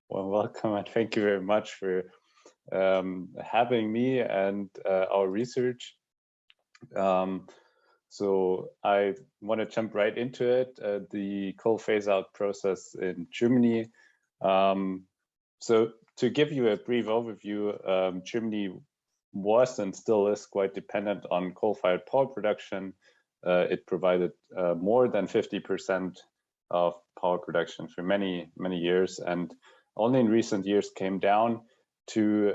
Well, welcome and thank you very much for having me and our research. So I want to jump right into it. The coal phase-out process in Germany. So to give you a brief overview, Germany was and still is quite dependent on coal-fired power production. It provided more than 50% of power production for many, many years, and only in recent years came down to,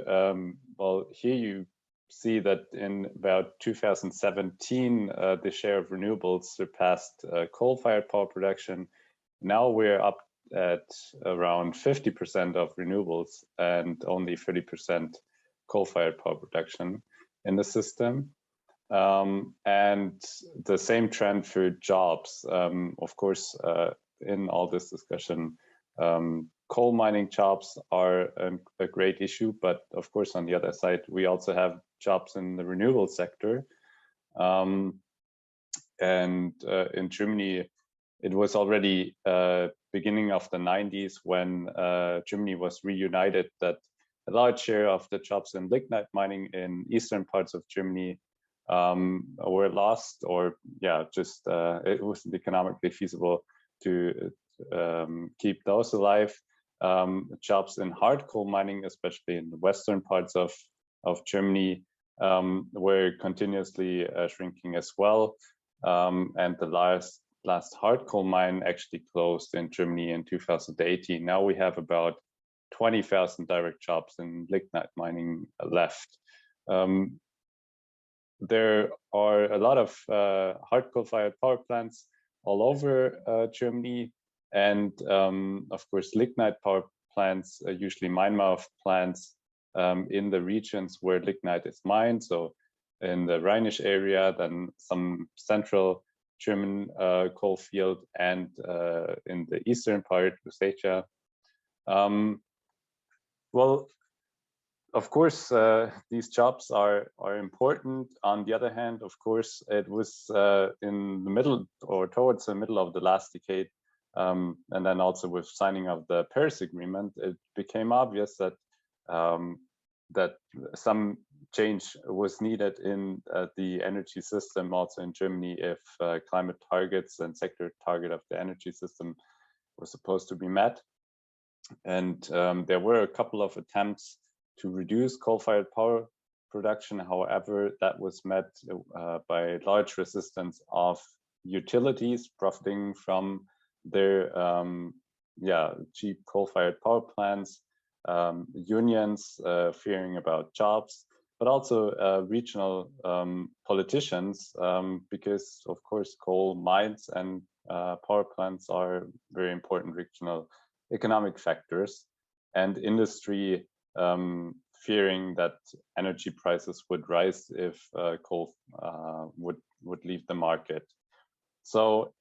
well, here you see that in about 2017, the share of renewables surpassed coal-fired power production. Now we're up at around 50% of renewables and only 30% coal-fired power production in the system. And the same trend for jobs. Of course, in all this discussion, coal mining jobs are a great issue, but of course, on the other side, we also have jobs in the renewable sector. And in Germany, it was already beginning of the 90s when Germany was reunited that a large share of the jobs in lignite mining in eastern parts of Germany were lost, or just it wasn't economically feasible to keep those alive. Jobs in hard coal mining, especially in the western parts of Germany, were continuously shrinking as well. And the last hard coal mine actually closed in Germany in 2018. Now we have about 20,000 direct jobs in lignite mining left. There are a lot of hard coal-fired power plants all over Germany, and of course, lignite power plants are usually mine-mouth plants in the regions where lignite is mined. So in the Rhinish area, then some central German coal field, and in the eastern part, Lusatia. Well, of course, these jobs are important. On the other hand, of course, it was in the middle or towards the middle of the last decade, and then also with signing of the Paris Agreement, it became obvious that that some change was needed in the energy system, also in Germany, if climate targets and sector target of the energy system were supposed to be met. And there were a couple of attempts to reduce coal-fired power production. However, that was met by large resistance of utilities profiting from their cheap coal-fired power plants, unions fearing about jobs, but also regional politicians, because of course coal mines and power plants are very important regional economic factors, and industry fearing that energy prices would rise if coal would leave the market. So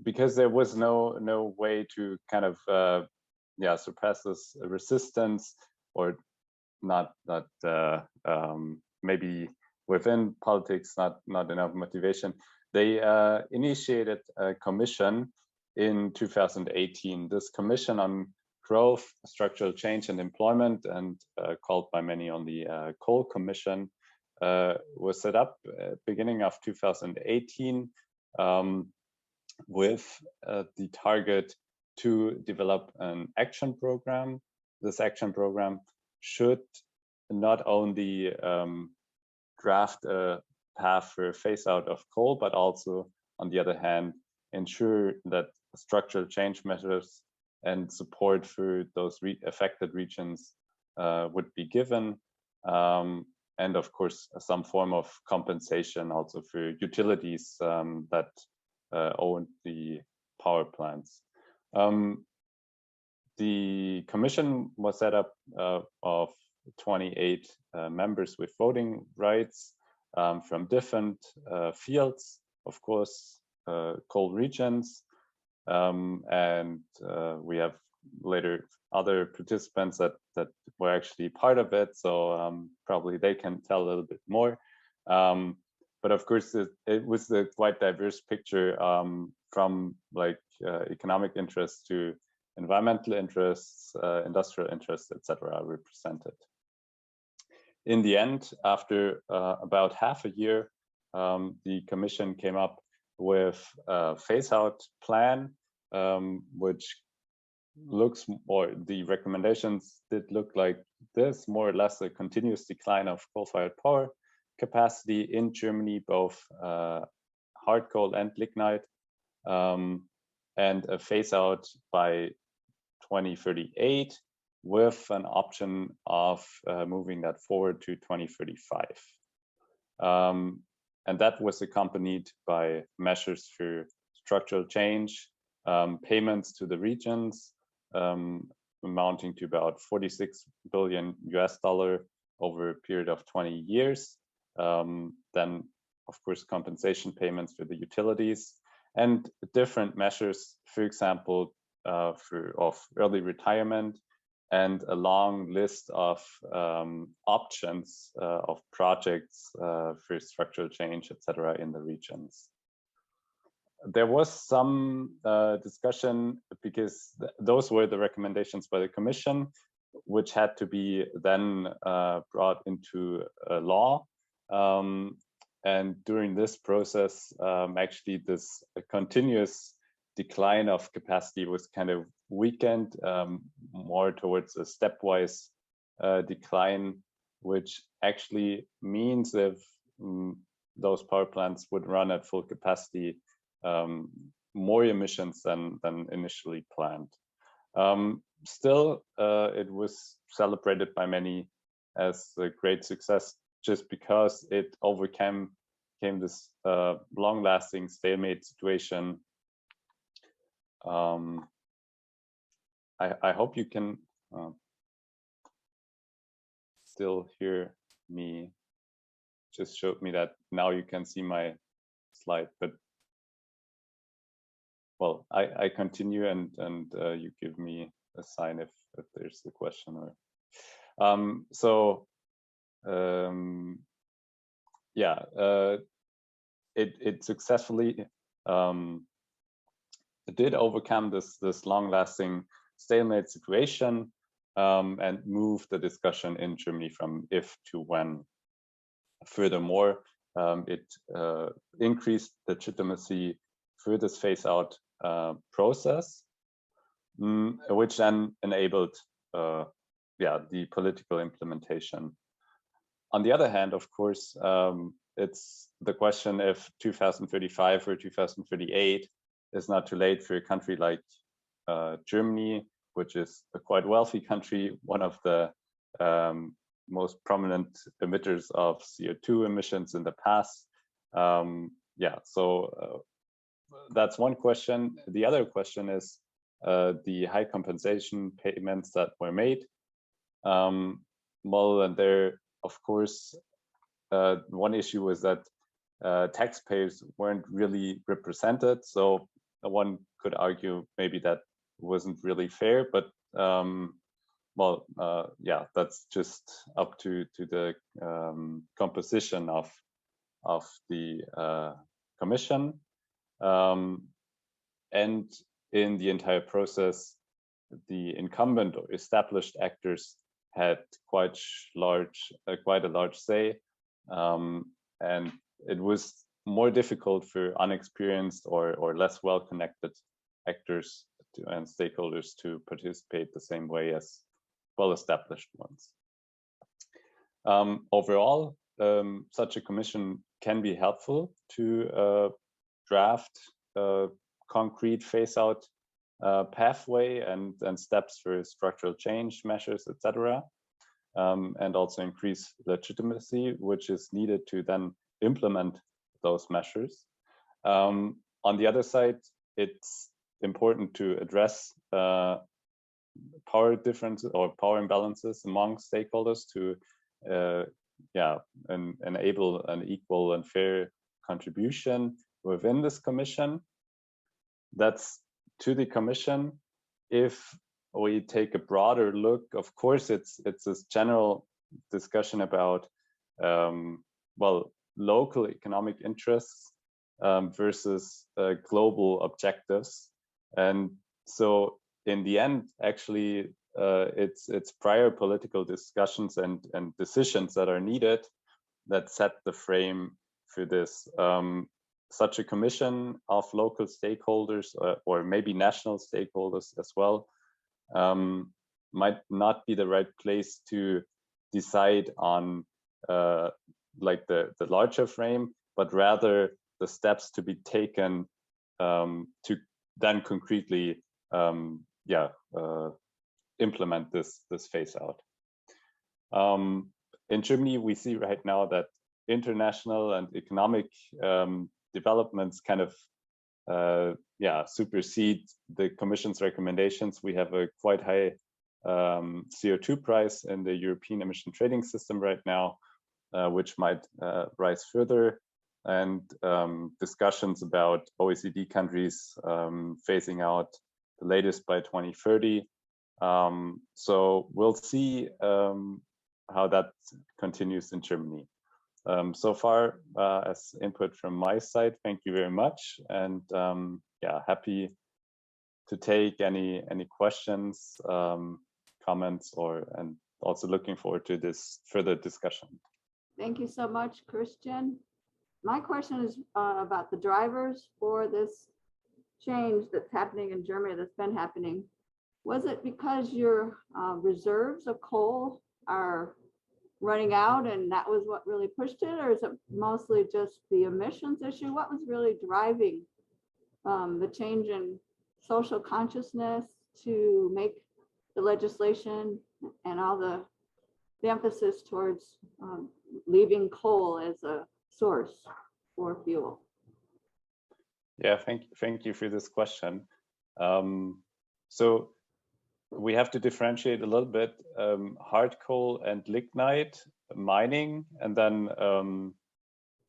because there was no way to kind of suppress this resistance, or not maybe within politics not enough motivation, they initiated a commission in 2018. This Commission on Growth, Structural Change and Employment, and called by many on the Coal Commission, was set up beginning of 2018 with the target to develop an action program. This action program should not only draft a path for phase out of coal, but also, on the other hand, ensure that structural change measures and support for those affected regions would be given, and of course some form of compensation also for utilities that own the power plants. The commission was set up of 28 members with voting rights from different fields, of course, coal regions, and we have later other participants that were actually part of it, so probably they can tell a little bit more. But of course, it was a quite diverse picture, from like economic interest to environmental interests, industrial interests, etc. are represented. In the end, after about half a year, the Commission came up with a Phaseout Plan, which looks, or the recommendations did look like this, more or less a continuous decline of coal-fired power capacity in Germany, both hard coal and lignite, and a phase out by 2038 with an option of moving that forward to 2035. And that was accompanied by measures for structural change, payments to the regions, amounting to about $46 billion over a period of 20 years. Then, of course, compensation payments for the utilities and different measures, for example, of early retirement, and a long list of options of projects for structural change, etc., in the regions. There was some discussion because those were the recommendations by the Commission, which had to be then brought into law. And during this process, actually this continuous decline of capacity was kind of weakened more towards a stepwise decline, which actually means if those power plants would run at full capacity, more emissions than initially planned. Still, it was celebrated by many as a great success, just because it overcame this long-lasting stalemate situation. I hope you can still hear me. Just showed me that now you can see my slide, but well, I continue and you give me a sign if there's a question. Or yeah, it successfully did overcome this long-lasting stalemate situation and move the discussion in Germany from if to when. Furthermore, it increased legitimacy through this phase-out process, which then enabled the political implementation. On the other hand, of course, it's the question if 2035 or 2038 is not too late for a country like Germany, which is a quite wealthy country, one of the most prominent emitters of CO2 emissions in the past. So that's one question. The other question is the high compensation payments that were made. Well, and there, of course, one issue was that taxpayers weren't really represented. So one could argue maybe that wasn't really fair, but that's just up to the composition of the Commission. And in the entire process, the incumbent or established actors had quite a large say, and it was more difficult for unexperienced or less well-connected actors and stakeholders to participate the same way as well-established ones. Overall, such a commission can be helpful to draft concrete phase-out pathway and steps for structural change measures, etc., and also increase legitimacy, which is needed to then implement those measures. On the other side, it's important to address power differences or power imbalances among stakeholders to enable an equal and fair contribution within this commission. That's to the commission. If we take a broader look, of course, it's this general discussion about local economic interests versus global objectives. And so in the end, actually, it's prior political discussions and decisions that are needed that set the frame for this. Such a commission of local stakeholders or maybe national stakeholders as well might not be the right place to decide on like the larger frame, but rather the steps to be taken to then concretely implement this phase out. In Germany, we see right now that international and economic developments kind of supersede the Commission's recommendations. We have a quite high CO2 price in the European emission trading system right now, which might rise further, and discussions about OECD countries phasing out the latest by 2030. So we'll see how that continues in Germany. So far, as input from my side, thank you very much, and happy to take any questions, comments, and also looking forward to this further discussion. Thank you so much, Christian. My question is about the drivers for this change that's happening in Germany, that's been happening. Was it because your reserves of coal are running out and that was what really pushed it, or is it mostly just the emissions issue? What was really driving the change in social consciousness to make the legislation and all the emphasis towards leaving coal as a source for fuel? Yeah, thank you for this question. So we have to differentiate a little bit hard coal and lignite mining, and then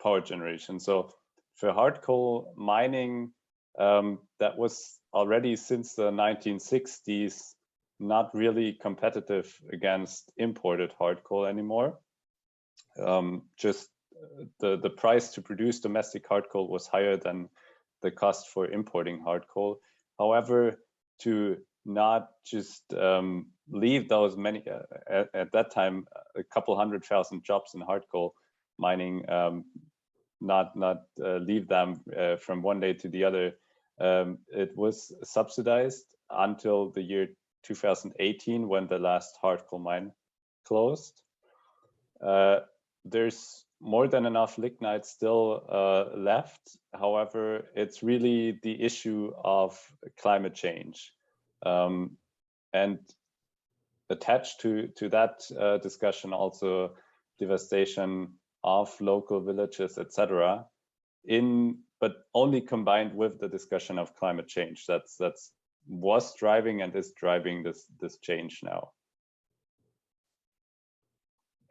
power generation. So for hard coal mining, that was already since the 1960s not really competitive against imported hard coal anymore. Just the price to produce domestic hard coal was higher than the cost for importing hard coal. However, to not just leave those many, at that time, a couple 100,000 jobs in hard coal mining, not leave them from one day to the other. It was subsidized until the year 2018, when the last hard coal mine closed. There's more than enough lignite still left. However, it's really the issue of climate change. And attached to that discussion, also devastation of local villages, etc. But only combined with the discussion of climate change. That's was driving and is driving this change now.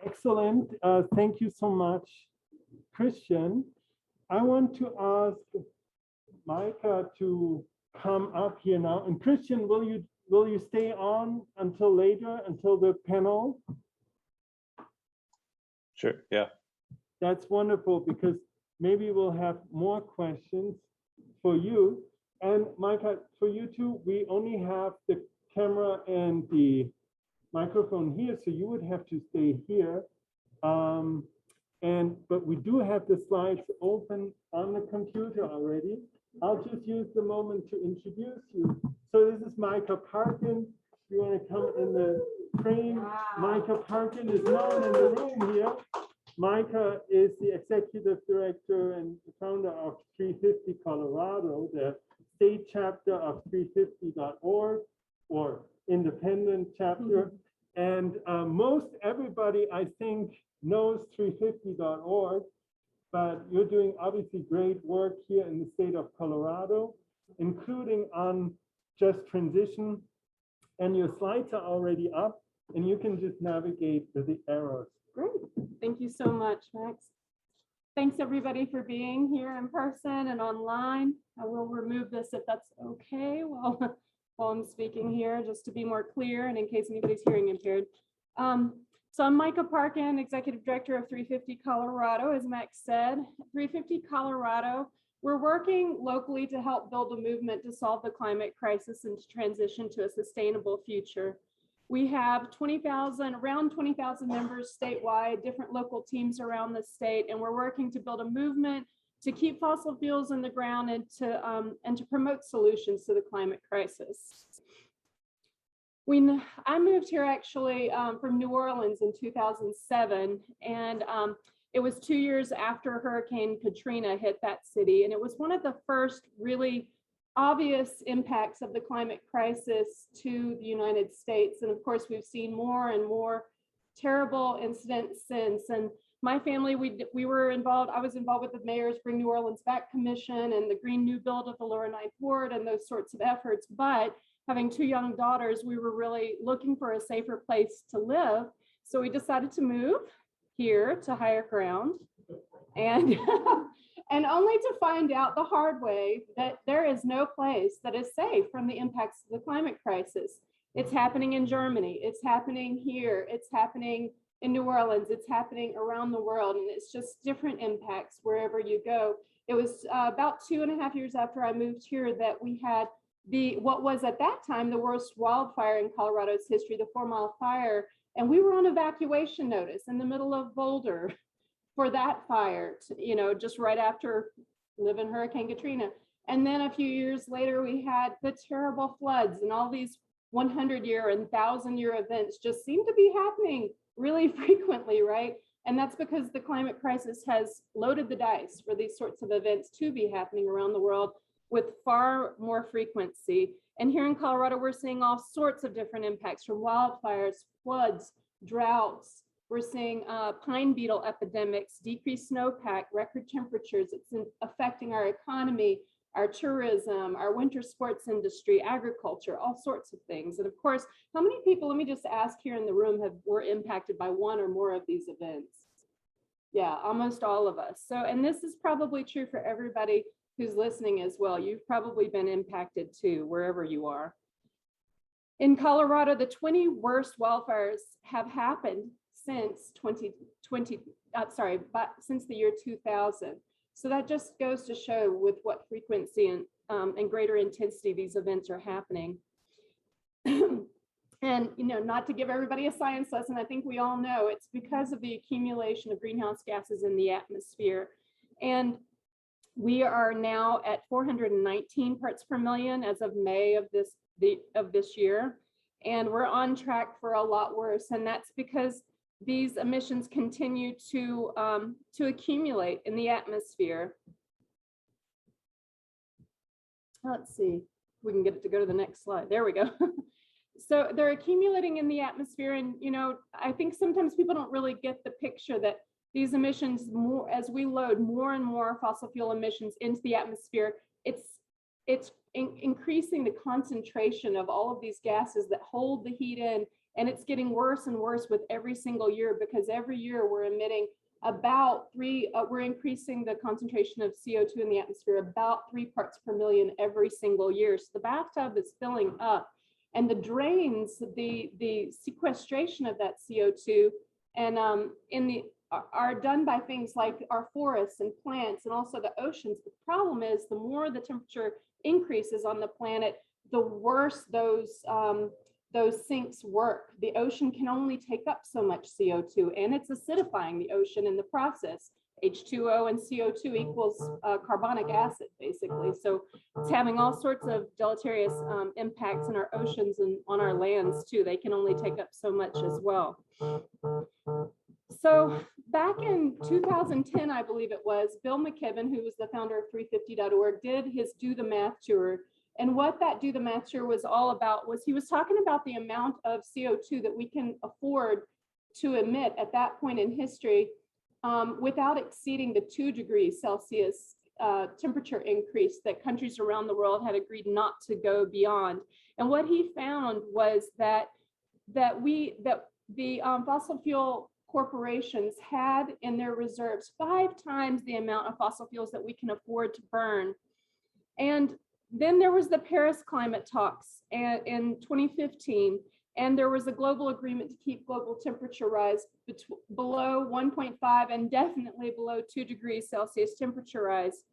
Excellent. Thank you so much, Christian. I want to ask Micah to come up here now. And Christian, will you stay on until later, until the panel? Sure, yeah. That's wonderful, because maybe we'll have more questions for you. And Micah, for you too, we only have the camera and the microphone here, so you would have to stay here. But we do have the slides open on the computer already. I'll just use the moment to introduce you. So this is Micah Parkin. You want to come in the frame? Wow. Micah Parkin is known in the room here. Micah is the executive director and founder of 350 Colorado, the state chapter of 350.org, or independent chapter. And most everybody, I think, knows 350.org, but you're doing obviously great work here in the state of Colorado, including on just transition. And your slides are already up, and you can just navigate with the arrows. Great. Thank you so much, Max. Thanks everybody for being here in person and online. I will remove this if that's okay while I'm speaking here, just to be more clear and in case anybody's hearing impaired. So I'm Micah Parkin, Executive Director of 350 Colorado, as Max said. 350 Colorado We're working locally to help build a movement to solve the climate crisis and to transition to a sustainable future. We have around 20,000 members statewide, different local teams around the state, and we're working to build a movement to keep fossil fuels in the ground and to promote solutions to the climate crisis. I moved here actually from New Orleans in 2007, and it was 2 years after Hurricane Katrina hit that city, and it was one of the first really obvious impacts of the climate crisis to the United States. And of course, we've seen more and more terrible incidents since. And my family, we were involved, I was involved with the Mayor's Bring New Orleans Back Commission and the Green New Build of the Lower Ninth Ward and those sorts of efforts. But having 2 young daughters, we were really looking for a safer place to live. So we decided to move here to higher ground, and and only to find out the hard way that there is no place that is safe from the impacts of the climate crisis. It's happening in Germany, it's happening here, it's happening in New Orleans, it's happening around the world, and it's just different impacts wherever you go. It was about 2.5 years after I moved here that we had what was at that time the worst wildfire in Colorado's history, the 4 Mile Fire. And we were on evacuation notice in the middle of Boulder for that fire, just right after living Hurricane Katrina. And then a few years later, we had the terrible floods, and all these 100-year and 1,000-year events just seem to be happening really frequently, right? And that's because the climate crisis has loaded the dice for these sorts of events to be happening around the world with far more frequency. And here in Colorado, we're seeing all sorts of different impacts, from wildfires, floods, droughts. We're seeing pine beetle epidemics, decreased snowpack, record temperatures. It's affecting our economy, our tourism, our winter sports industry, agriculture, all sorts of things. And of course, how many people, let me just ask here in the room, were impacted by one or more of these events? Yeah, almost all of us. So, and this is probably true for everybody who's listening as well. You've probably been impacted too, wherever you are. In Colorado, the 20 worst wildfires have happened since since the year 2000. So that just goes to show with what frequency and greater intensity these events are happening. And, not to give everybody a science lesson, I think we all know it's because of the accumulation of greenhouse gases in the atmosphere. And we are now at 419 parts per million as of May of this year, and we're on track for a lot worse. And that's because these emissions continue to accumulate in the atmosphere. Let's see if we can get it to go to the next slide. There we go. So they're accumulating in the atmosphere, and I think sometimes people don't really get the picture that these emissions, as we load more and more fossil fuel emissions into the atmosphere, it's increasing the concentration of all of these gases that hold the heat in, and it's getting worse and worse with every single year, because every year we're emitting about we're increasing the concentration of CO2 in the atmosphere about 3 parts per million every single year. So the bathtub is filling up, and the drains, the sequestration of that CO2 and are done by things like our forests and plants and also the oceans. The problem is the more the temperature increases on the planet, the worse those sinks work. The ocean can only take up so much CO2, and it's acidifying the ocean in the process. H2O and CO2 equals carbonic acid, basically. So it's having all sorts of deleterious impacts in our oceans and on our lands too. They can only take up so much as well. So back in 2010, I believe it was, Bill McKibben, who was the founder of 350.org, did his Do the Math tour. And what that Do the Math tour was all about was he was talking about the amount of CO2 that we can afford to emit at that point in history without exceeding the 2 degrees Celsius temperature increase that countries around the world had agreed not to go beyond. And what he found was that the fossil fuel corporations had in their reserves 5 times the amount of fossil fuels that we can afford to burn. And then there was the Paris climate talks in 2015, and there was a global agreement to keep global temperature rise below 1.5 and definitely below 2 degrees Celsius temperature rise.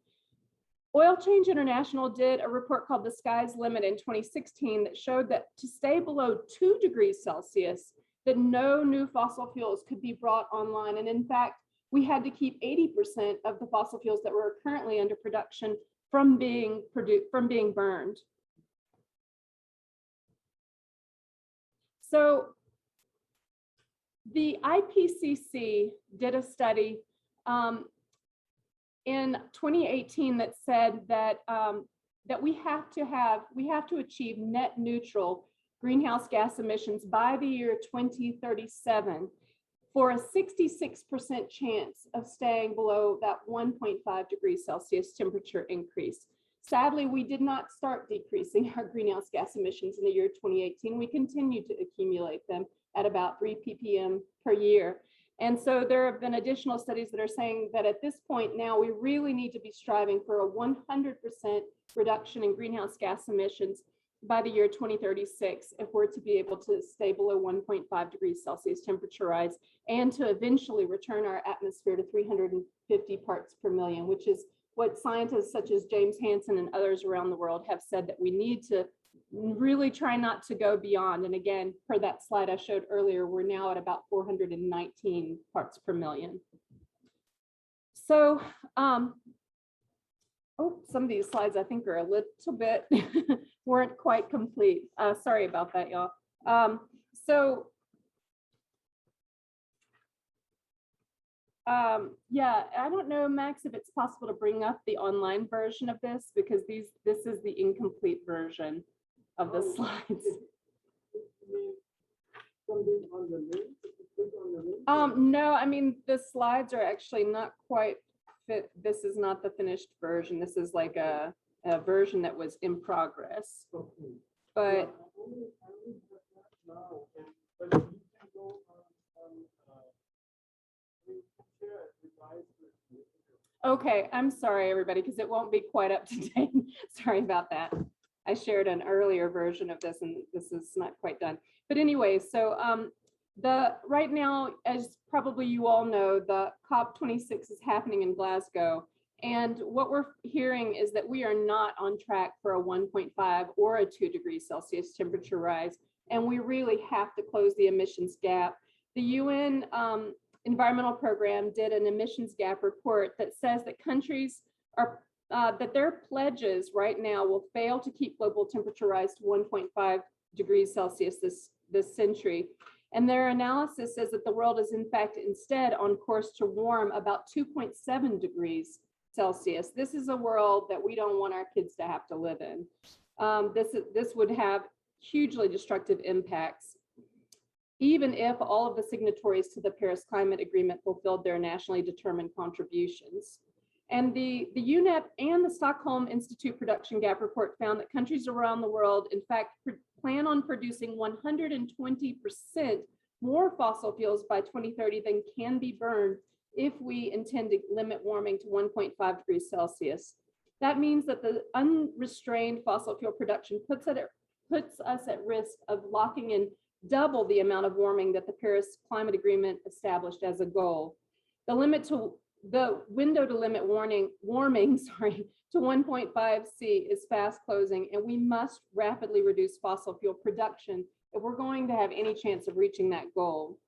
Oil Change International did a report called The Sky's Limit in 2016 that showed that to stay below 2 degrees Celsius, that no new fossil fuels could be brought online. And in fact, we had to keep 80% of the fossil fuels that were currently under production from being burned. So the IPCC did a study in 2018 that said that that we have to achieve net neutral greenhouse gas emissions by the year 2037 for a 66% chance of staying below that 1.5 degrees Celsius temperature increase. Sadly, we did not start decreasing our greenhouse gas emissions in the year 2018. We continue to accumulate them at about 3 ppm per year. And so there have been additional studies that are saying that at this point now, we really need to be striving for a 100% reduction in greenhouse gas emissions by the year 2036 if we're to be able to stay below 1.5 degrees Celsius temperature rise and to eventually return our atmosphere to 350 parts per million, which is what scientists such as James Hansen and others around the world have said that we need to really try not to go beyond. And again, per that slide I showed earlier, we're now at about 419 parts per million. So, oh, some of these slides I think are a little bit weren't quite complete. Sorry about that, y'all. Yeah, I don't know, Max, if it's possible to bring up the online version of this because this is the incomplete version of the slides. No, I mean, the slides are actually not quite fit. This is not the finished version. This is like a version that was in progress. But okay, I'm sorry, everybody, because it won't be quite up to date. Sorry about that. I shared an earlier version of this, and this is not quite done. But anyway, so right now, as probably you all know, the COP26 is happening in Glasgow. And what we're hearing is that we are not on track for a 1.5 or a 2 degrees Celsius temperature rise. And we really have to close the emissions gap. The UN Environmental Program did an emissions gap report that says that countries are that their pledges right now will fail to keep global temperature rise to 1.5 degrees Celsius this century. And their analysis says that the world is in fact instead on course to warm about 2.7 degrees Celsius. This is a world that we don't want our kids to have to live in. This would have hugely destructive impacts, even if all of the signatories to the Paris Climate Agreement fulfilled their nationally determined contributions. And the UNEP and the Stockholm Institute Production Gap Report found that countries around the world, in fact, plan on producing 120% more fossil fuels by 2030 than can be burned if we intend to limit warming to 1.5 degrees Celsius. That means that the unrestrained fossil fuel production puts us at risk of locking in double the amount of warming that the Paris Climate Agreement established as a goal. The window to limit warming to 1.5 C is fast closing, and we must rapidly reduce fossil fuel production if we're going to have any chance of reaching that goal.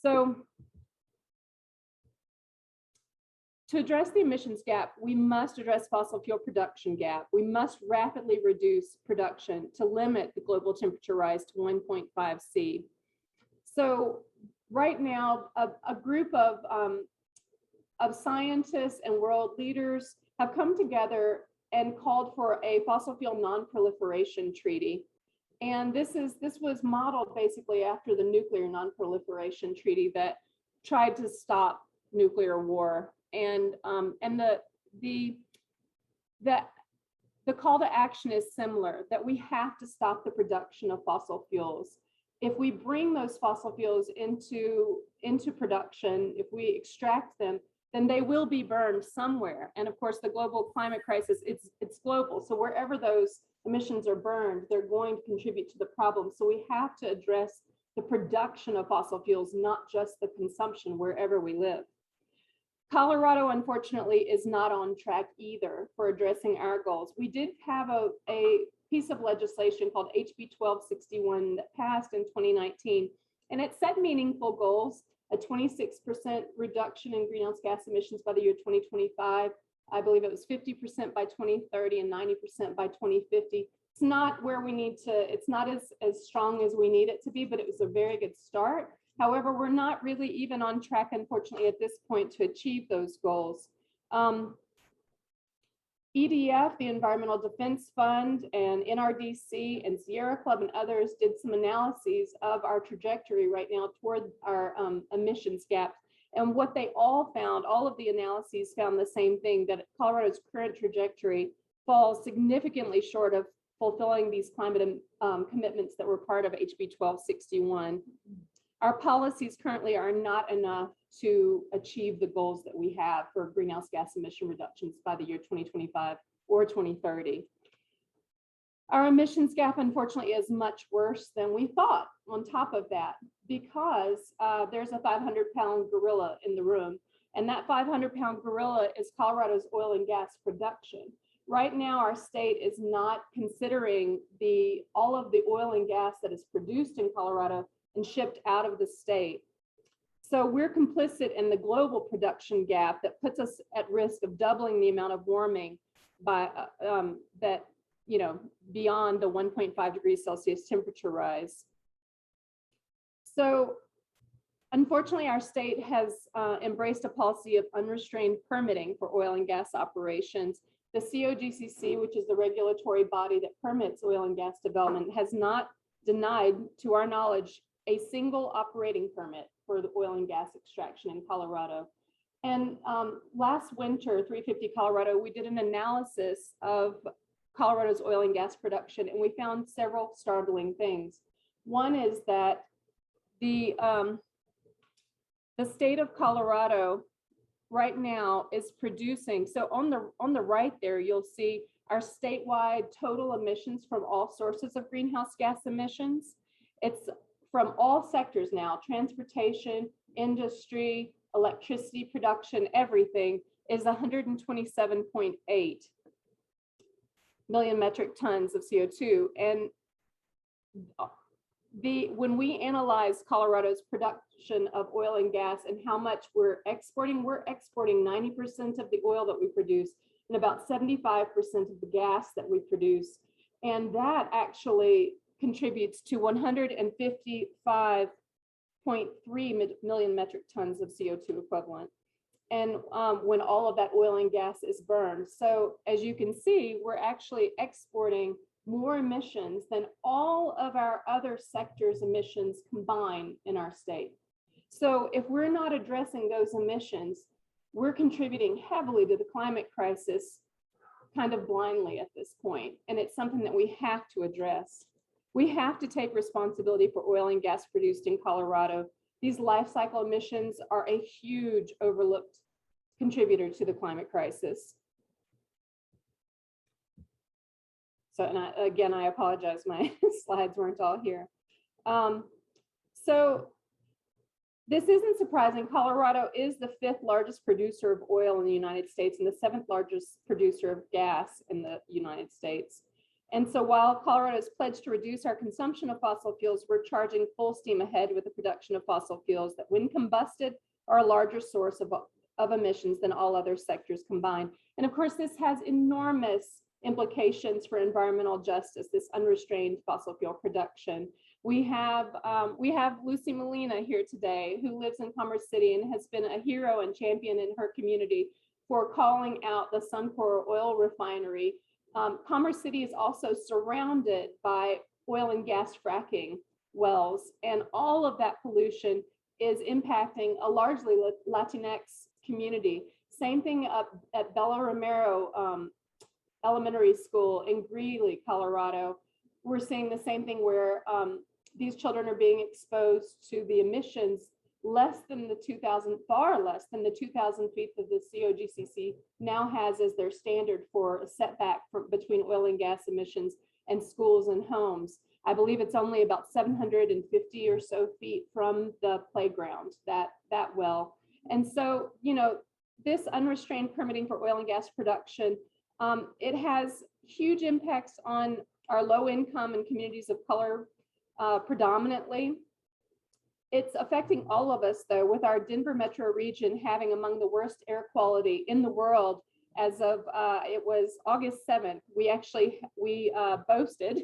So to address the emissions gap, we must address fossil fuel production gap. We must rapidly reduce production to limit the global temperature rise to 1.5 C. So right now, a group of scientists and world leaders have come together and called for a fossil fuel non-proliferation treaty. And this was modeled basically after the nuclear non-proliferation treaty that tried to stop nuclear war. And the call to action is similar, that we have to stop the production of fossil fuels. If we bring those fossil fuels into production, if we extract them, then they will be burned somewhere. And of course, the global climate crisis, it's global. So wherever those emissions are burned, they're going to contribute to the problem. So we have to address the production of fossil fuels, not just the consumption wherever we live. Colorado, unfortunately, is not on track either for addressing our goals. We did have a piece of legislation called HB 1261 that passed in 2019, and it set meaningful goals, a 26% reduction in greenhouse gas emissions by the year 2025. I believe it was 50% by 2030 and 90% by 2050. It's not where we need to, it's not as strong as we need it to be, but it was a very good start. However, we're not really even on track, unfortunately, at this point to achieve those goals. EDF, the Environmental Defense Fund, and NRDC and Sierra Club and others did some analyses of our trajectory right now toward our emissions gap. And what they all found, all of the analyses found the same thing, that Colorado's current trajectory falls significantly short of fulfilling these climate commitments that were part of HB 1261. Our policies currently are not enough to achieve the goals that we have for greenhouse gas emission reductions by the year 2025 or 2030. Our emissions gap, unfortunately, is much worse than we thought on top of that, because there's a 500-pound gorilla in the room, and that 500-pound gorilla is Colorado's oil and gas production. Right now, our state is not considering all of the oil and gas that is produced in Colorado and shipped out of the state. So we're complicit in the global production gap that puts us at risk of doubling the amount of warming by that, you know, beyond the 1.5 degrees Celsius temperature rise. So unfortunately, our state has embraced a policy of unrestrained permitting for oil and gas operations. The COGCC, which is the regulatory body that permits oil and gas development, has not denied, to our knowledge, a single operating permit for the oil and gas extraction in Colorado. And last winter, 350 Colorado, we did an analysis of Colorado's oil and gas production, and we found several startling things. One is that the state of Colorado right now is producing, so on the right there, you'll see our statewide total emissions from all sources of greenhouse gas emissions. It's from all sectors now: transportation, industry, electricity production, everything is 127.8 million metric tons of CO2. And when we analyze Colorado's production of oil and gas and how much we're exporting 90% of the oil that we produce and about 75% of the gas that we produce. And that actually contributes to 155.3 million metric tons of CO2 equivalent. And when all of that oil and gas is burned. So as you can see, we're actually exporting more emissions than all of our other sectors' emissions combined in our state. So if we're not addressing those emissions, we're contributing heavily to the climate crisis kind of blindly at this point. And it's something that we have to address. We have to take responsibility for oil and gas produced in Colorado. These life cycle emissions are a huge overlooked contributor to the climate crisis. So, and again, I apologize, my slides weren't all here. So this isn't surprising. Colorado is the 5th largest producer of oil in the United States and the 7th largest producer of gas in the United States. And so while Colorado is pledged to reduce our consumption of fossil fuels, we're charging full steam ahead with the production of fossil fuels that, when combusted, are a larger source of emissions than all other sectors combined. And of course, this has enormous implications for environmental justice, this unrestrained fossil fuel production. We have Lucy Molina here today, who lives in Commerce City and has been a hero and champion in her community for calling out the Suncor oil refinery. Commerce City is also surrounded by oil and gas fracking wells, and all of that pollution is impacting a largely Latinx community. Same thing up at Bella Romero Elementary School in Greeley, Colorado. We're seeing the same thing where these children are being exposed to the emissions far less than the 2,000 feet that the COGCC now has as their standard for a setback between oil and gas emissions and schools and homes. I believe it's only about 750 or so feet from the playground, that well. And so, you know, this unrestrained permitting for oil and gas production, it has huge impacts on our low income and communities of color predominantly. It's affecting all of us though, with our Denver metro region having among the worst air quality in the world as of, it was August 7th. We boasted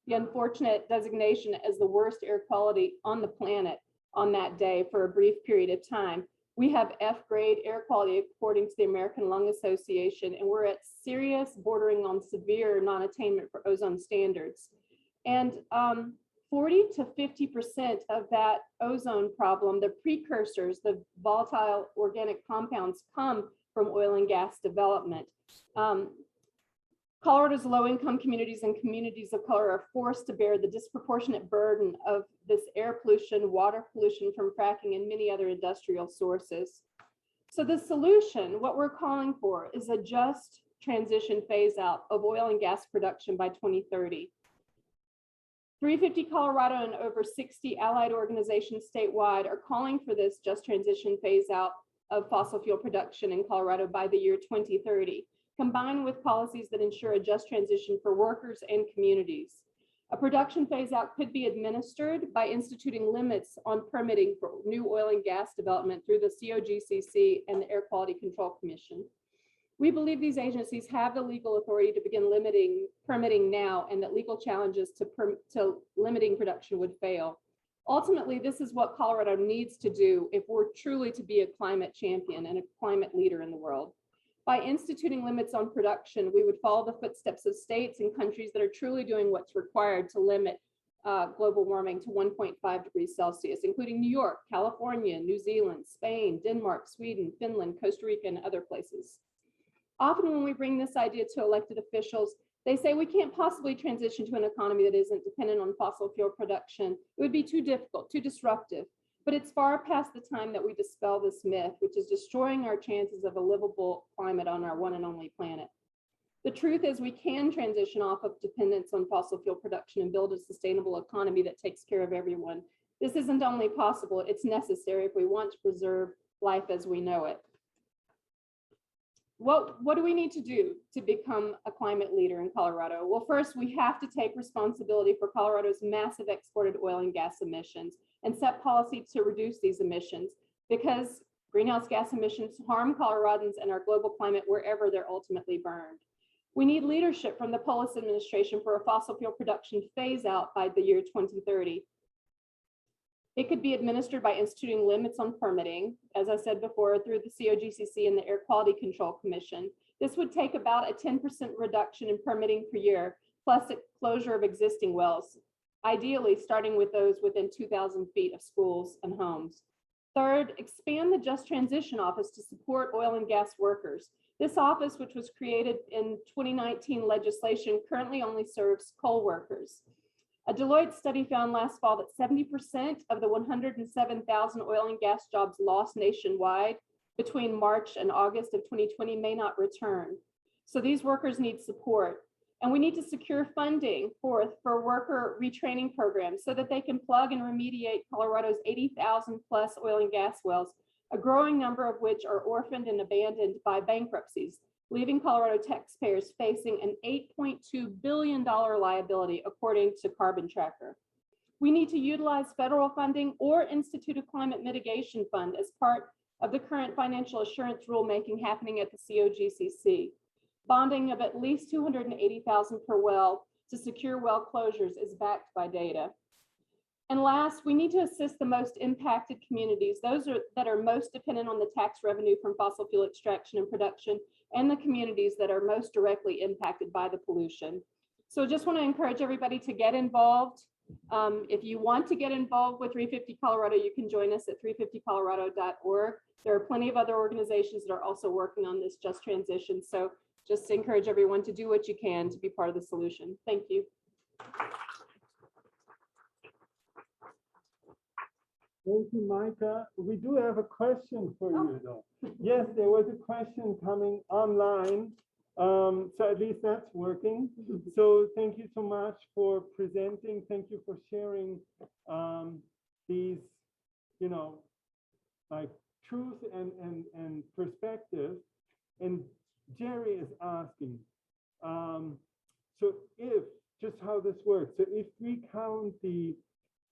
the unfortunate designation as the worst air quality on the planet on that day for a brief period of time. We have F grade air quality according to the American Lung Association, and we're at serious, bordering on severe non-attainment for ozone standards. And 40 to 50% of that ozone problem, the precursors, the volatile organic compounds, come from oil and gas development. Colorado's low-income communities and communities of color are forced to bear the disproportionate burden of this air pollution, water pollution from fracking, and many other industrial sources. So the solution, what we're calling for, is a just transition phase out of oil and gas production by 2030. 350 Colorado and over 60 allied organizations statewide are calling for this just transition phase out of fossil fuel production in Colorado by the year 2030, combined with policies that ensure a just transition for workers and communities. A production phase out could be administered by instituting limits on permitting for new oil and gas development through the COGCC and the Air Quality Control Commission. We believe these agencies have the legal authority to begin limiting permitting now, and that legal challenges to limiting production would fail. Ultimately, this is what Colorado needs to do if we're truly to be a climate champion and a climate leader in the world. By instituting limits on production, we would follow the footsteps of states and countries that are truly doing what's required to limit global warming to 1.5 degrees Celsius, including New York, California, New Zealand, Spain, Denmark, Sweden, Finland, Costa Rica, and other places. Often when we bring this idea to elected officials, they say we can't possibly transition to an economy that isn't dependent on fossil fuel production. It would be too difficult, too disruptive. But it's far past the time that we dispel this myth, which is destroying our chances of a livable climate on our one and only planet. The truth is we can transition off of dependence on fossil fuel production and build a sustainable economy that takes care of everyone. This isn't only possible, it's necessary if we want to preserve life as we know it. What do we need to do to become a climate leader in Colorado? Well, first, we have to take responsibility for Colorado's massive exported oil and gas emissions and set policy to reduce these emissions, because greenhouse gas emissions harm Coloradans and our global climate wherever they're ultimately burned. We need leadership from the Polis administration for a fossil fuel production phase out by the year 2030. It could be administered by instituting limits on permitting, as I said before, through the COGCC and the Air Quality Control Commission. This would take about a 10% reduction in permitting per year, plus the closure of existing wells, ideally starting with those within 2,000 feet of schools and homes. Third, expand the Just Transition Office to support oil and gas workers. This office, which was created in 2019 legislation, currently only serves coal workers. A Deloitte study found last fall that 70% of the 107,000 oil and gas jobs lost nationwide between March and August of 2020 may not return. So these workers need support. And we need to secure funding for worker retraining programs so that they can plug and remediate Colorado's 80,000 plus oil and gas wells, a growing number of which are orphaned and abandoned by bankruptcies, leaving Colorado taxpayers facing an $8.2 billion liability, according to Carbon Tracker. We need to utilize federal funding or institute a climate mitigation fund as part of the current financial assurance rulemaking happening at the COGCC. Bonding of at least $280,000 per well to secure well closures is backed by data. And last, we need to assist the most impacted communities, those that are most dependent on the tax revenue from fossil fuel extraction and production, and the communities that are most directly impacted by the pollution. So I just want to encourage everybody to get involved. If you want to get involved with 350 Colorado, you can join us at 350colorado.org. There are plenty of other organizations that are also working on this just transition. So just encourage everyone to do what you can to be part of the solution. Thank you. Thank you, Micah. We do have a question for you, though. Yes, there was a question coming online. So at least that's working. So thank you so much for presenting. Thank you for sharing these, like truth and perspective. And Jerry is asking, so if, just how this works, so if we count the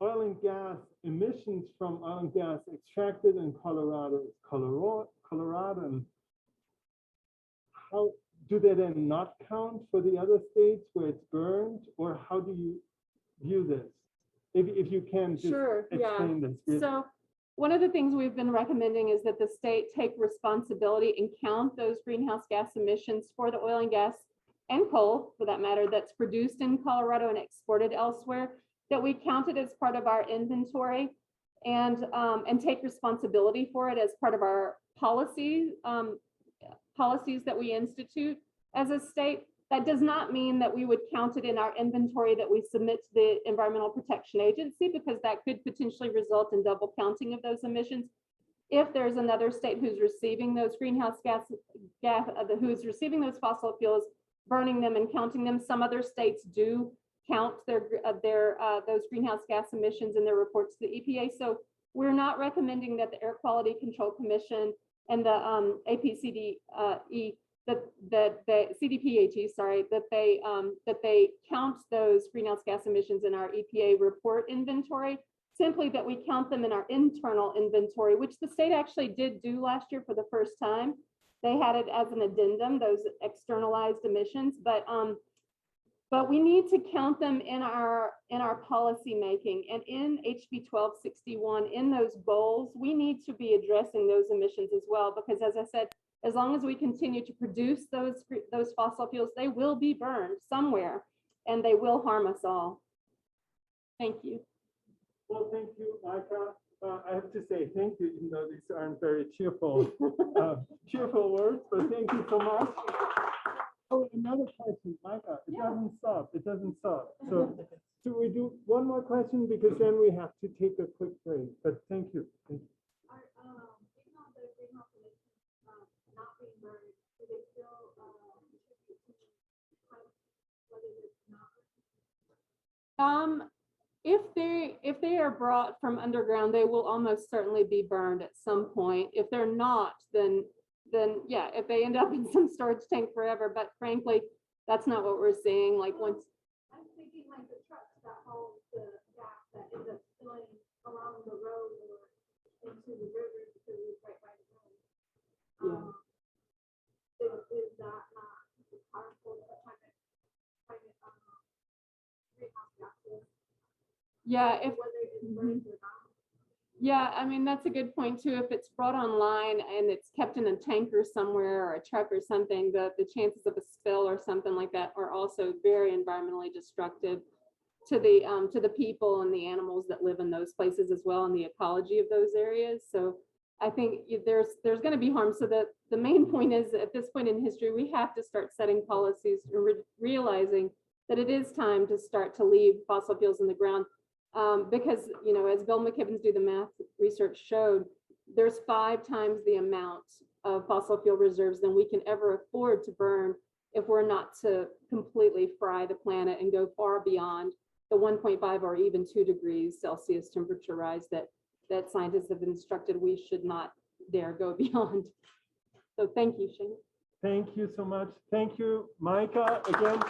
oil and gas emissions from oil and gas extracted in Colorado, Colorado, how do they then not count for the other states where it's burned, or how do you view this? If you can just Sure, yeah. explain this. So one of the things we've been recommending is that the state take responsibility and count those greenhouse gas emissions for the oil and gas and coal, for that matter, that's produced in Colorado and exported elsewhere, that we count it as part of our inventory and take responsibility for it as part of our policies that we institute as a state. That does not mean that we would count it in our inventory that we submit to the Environmental Protection Agency, because that could potentially result in double counting of those emissions. If there's another state who's receiving those greenhouse who's receiving those fossil fuels, burning them and counting them, some other states do count those greenhouse gas emissions in their reports to the EPA. So we're not recommending that the Air Quality Control Commission and the APCDE, CDPHE, sorry, that they count those greenhouse gas emissions in our EPA report inventory, simply that we count them in our internal inventory, which the state actually did do last year for the first time. They had it as an addendum, those externalized emissions, but we need to count them in our policy making, and in HB 1261, in those goals, we need to be addressing those emissions as well, because as I said, as long as we continue to produce those fossil fuels, they will be burned somewhere and they will harm us all. Thank you. Well, thank you, Micah. I have to say thank you, even though these aren't very cheerful, cheerful words, but thank you so much. Oh, another question, Micah. It doesn't stop. It doesn't stop. So, do we do one more question, because then we have to take a quick break? But thank you. Thank you. Not being burned, do they still if they are brought from underground, they will almost certainly be burned at some point. If they're not, then yeah, if they end up in some storage tank forever. But frankly, that's not what we're seeing. Like once I'm thinking like the trucks that hold the gas that end up spilling along the road or into the river because it's right by the road. Is that not harmful to greenhouse gases? Yeah, if whether it's burned or not. yeah, I mean, that's a good point too. If it's brought online and it's kept in a tanker somewhere or a truck or something, the chances of a spill or something like that are also very environmentally destructive to the people and the animals that live in those places as well, and the ecology of those areas. So I think there's going to be harm. So the main point is, at this point in history, we have to start setting policies and realizing that it is time to start to leave fossil fuels in the ground. Because, you know, as Bill McKibben's Do the Math research showed, there's 5 times the amount of fossil fuel reserves than we can ever afford to burn if we're not to completely fry the planet and go far beyond the 1.5 or even 2 degrees Celsius temperature rise that scientists have instructed we should not dare go beyond. So thank you, Shane. Thank you so much. Thank you, Micah. Again,